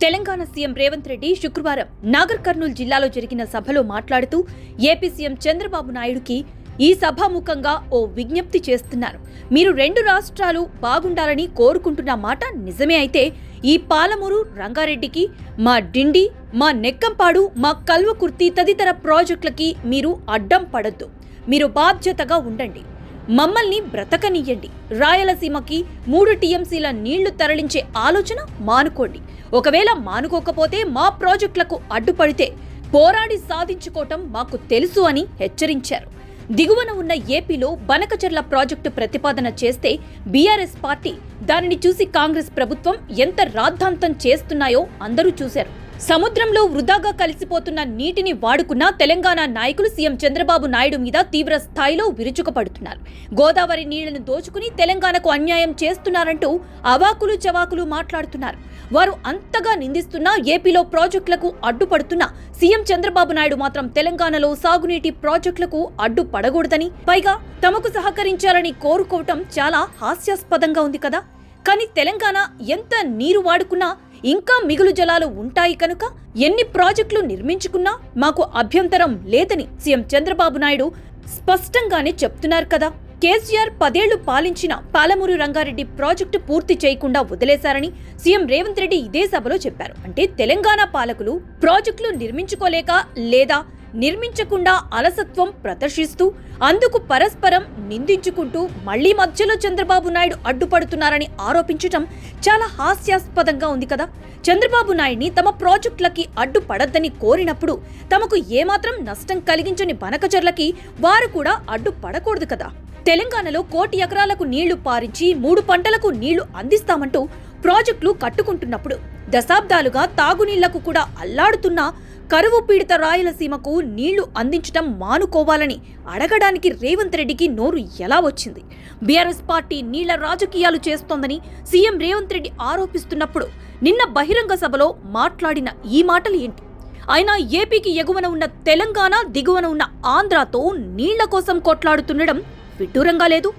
Telangana CM Revanth Reddy శుక్రవారం నాగర్ కర్నూల్ జిల్లాలో జరిగిన సభలో మాట్లాడుతూ ఏపీ సీఎం చంద్రబాబు నాయుడుకి ఈ సభాముఖంగా ఓ విజ్ఞప్తి చేస్తున్నారు. మీరు రెండు రాష్ట్రాలు బాగుండాలని కోరుకుంటున్న మాట నిజమే అయితే ఈ పాలమూరు, రంగారెడ్డికి, మా డిండి, మా నెక్కంపాడు, మా కల్వకుర్తి తదితర ప్రాజెక్టులకి మీరు అడ్డం పడొద్దు. మీరు బాధ్యతగా ఉండండి. మమ్మల్ని బ్రతకనియ్యండి. రాయలసీమకి 3 టీఎంసీల నీళ్లు తరలించే ఆలోచన మానుకోండి. ఒకవేళ మానుకోకపోతే మా ప్రాజెక్టులకు అడ్డుపడితే పోరాడి సాధించుకోవటం మాకు తెలుసు అని హెచ్చరించారు. దిగువన ఉన్న ఏపీలో బనకచెర్ల ప్రాజెక్టు ప్రతిపాదన చేస్తే బీఆర్ఎస్ పార్టీ దానిని చూసి కాంగ్రెస్ ప్రభుత్వం ఎంత రాద్ధాంతం చేస్తున్నాయో అందరూ చూశారు. సముద్రంలో వృధాగా కలిసిపోతున్న నీటిని వాడుకున్న తెలంగాణ నాయకులు సీఎం చంద్రబాబు నాయుడు మీద తీవ్ర స్థాయిలో విరుచుకుపడుతున్నారు. గోదావరి నీళ్లను దోచుకుని తెలంగాణకు అన్యాయం చేస్తున్నారంటూ అవాకులు చవాకులు మాట్లాడుతున్నారు. వారు అంతగా నిందిస్తున్నా ఏపీలో ప్రాజెక్టులకు అడ్డుపడుతున్న సీఎం చంద్రబాబు నాయుడు మాత్రం తెలంగాణలో సాగునీటి ప్రాజెక్టులకు అడ్డుపడకూడదని, పైగా తమకు సహకరించాలని కోరుకోవటం చాలా హాస్యాస్పదంగా ఉంది కదా. కానీ తెలంగాణ ఎంత నీరు వాడుకున్నా ఇంకా మిగులు జలాలు ఉంటాయి కనుక ఎన్ని ప్రాజెక్టులు నిర్మించుకున్నా మాకు అభ్యంతరం లేదని సీఎం చంద్రబాబు నాయుడు స్పష్టంగానే చెప్తున్నారు కదా. కేసీఆర్ 10 ఏళ్లు పాలించిన పాలమూరు రంగారెడ్డి ప్రాజెక్టు పూర్తి చేయకుండా వదిలేశారని సీఎం రేవంత్ రెడ్డి ఇదే సభలో చెప్పారు. అంటే తెలంగాణ పాలకులు ప్రాజెక్టులు నిర్మించుకోలేక లేదా నిర్మించకుండా అలసత్వం ప్రదర్శిస్తూ అందుకు పరస్పరం నిందించుకుంటూ మళ్లీ మధ్యలో చంద్రబాబు నాయుడు అడ్డుపడుతున్నారని ఆరోపించటం చాలా హాస్యాస్పదంగా ఉంది కదా. చంద్రబాబు నాయుడిని తమ ప్రాజెక్టులకి అడ్డుపడద్దని కోరినప్పుడు తమకు ఏమాత్రం నష్టం కలిగించని బనకచెర్లకి వారు కూడా అడ్డుపడకూడదు కదా. తెలంగాణలో 1 కోటి ఎకరాలకు నీళ్లు పారించి 3 పంటలకు నీళ్లు అందిస్తామంటూ ప్రాజెక్టులు కట్టుకుంటున్నప్పుడు దశాబ్దాలుగా తాగునీళ్లకు కూడా అల్లాడుతున్న కరువు పీడిత రాయలసీమకు నీళ్లు అందించడం మానుకోవాలని అడగడానికి రేవంత్ రెడ్డికి నోరు ఎలా వచ్చింది? బీఆర్ఎస్ పార్టీ నీళ్ల రాజకీయాలు చేస్తోందని సీఎం రేవంత్ రెడ్డి ఆరోపిస్తున్నప్పుడు నిన్న బహిరంగ సభలో మాట్లాడిన ఈ మాటలు ఏంటి? ఆయన ఏపీకి ఎగువన ఉన్న తెలంగాణ, దిగువన ఉన్న ఆంధ్రాతో నీళ్ల కోసం కొట్లాడుతుండడం విడ్డూరంగా లేదు?